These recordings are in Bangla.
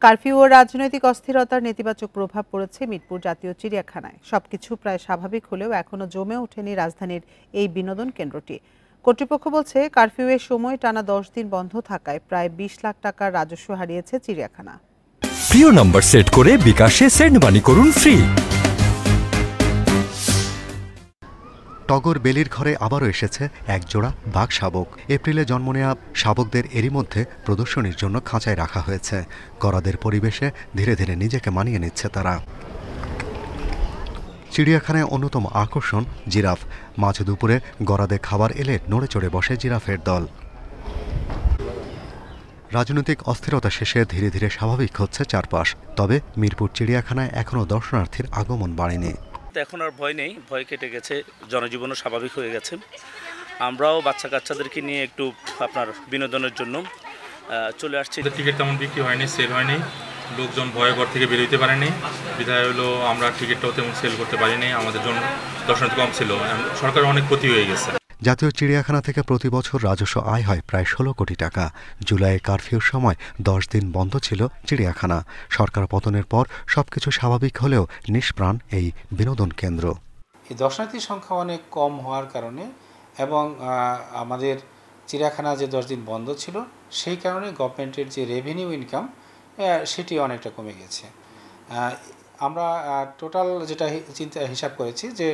কারফিউ ও রাজনৈতিক অস্থিরতার নেতিবাচক প্রভাব পড়েছে মিরপুর জাতীয় চিড়িয়াখানায়। সবকিছু প্রায় স্বাভাবিক হলেও এখনো জমে ওঠেনি রাজধানীর এই বিনোদন কেন্দ্রটি। কর্তৃপক্ষ বলছে, কারফিউয়ের সময় টানা 10 দিন বন্ধ থাকায় প্রায় 20 লাখ টাকার রাজস্ব হারিয়েছে চিড়িয়াখানা। প্রিয় নাম্বার সেট করে বিকাশে সেন্ড মানি করুন ফ্রি। টগর বেলির ঘরে আবারও এসেছে এক জোড়া বাঘ শাবক। এপ্রিলে জন্ম নেওয়া শাবকদের এরই মধ্যে প্রদর্শনীর জন্য খাঁচায় রাখা হয়েছে। গরাদের পরিবেশে ধীরে ধীরে নিজেকে মানিয়ে নিচ্ছে তারা। চিড়িয়াখানায় অন্যতম আকর্ষণ জিরাফ। মাঝ দুপুরে গরাদে খাবার এলে নড়ে চড়ে বসে জিরাফের দল। রাজনৈতিক অস্থিরতা শেষে ধীরে ধীরে স্বাভাবিক হচ্ছে চারপাশ। তবে মিরপুর চিড়িয়াখানায় এখনও দর্শনার্থীর আগমন বাড়েনি। এখন আর ভয় নেই, ভয় কেটে গেছে, জনজীবনও স্বাভাবিক হয়ে গেছে। আমরাও বাচ্চা কাচ্চাদেরকে নিয়ে একটু আপনার বিনোদনের জন্য চলে আসছি। টিকিট তেমন বিক্রি হয়নি, সেল হয়নি, লোকজন ভয়ে ঘর থেকে বেরোতে পারেনি, বিধায় হলো আমরা টিকিটটাও তেমন সেল করতে পারিনি। আমাদের জন্য দর্শনার্থী কম ছিল, সরকারের অনেক ক্ষতি হয়ে গেছে। জাতীয় চিড়িয়াখানা থেকে প্রতি বছর রাজস্ব আয় হয় প্রায় 16 কোটি টাকা। জুলাইয়ে কারফিউর সময় 10 দিন বন্ধ ছিল চিড়িয়াখানা। সরকার পতনের পর সবকিছু স্বাভাবিক হলেও নিষ্প্রাণ এই বিনোদন কেন্দ্র। এই দর্শনার্থীর সংখ্যা অনেক কম হওয়ার কারণে এবং আমাদের চিড়িয়াখানা যে 10 দিন বন্ধ ছিল সেই কারণে গভর্নমেন্টের যে রেভিনিউ ইনকাম সেটি অনেকটা কমে গেছে। আমরা টোটাল যেটা হিসাব করেছি যে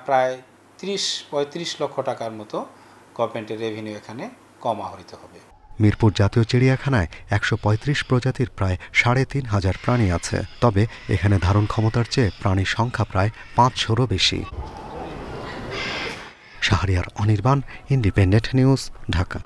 প্রায় 30-35 লক্ষ টাকার মতো গভর্নমেন্টের রেভিনিউ এখানে কম আহরিত হবে। মিরপুর জাতীয় চিড়িয়াখানায় 135 প্রজাতির প্রায় 3,500 প্রাণী আছে। তবে এখানে ধারণ ক্ষমতার চেয়ে প্রাণীর সংখ্যা প্রায় 500-রও বেশি। Shahriar Anirban, independent news, Dhaka.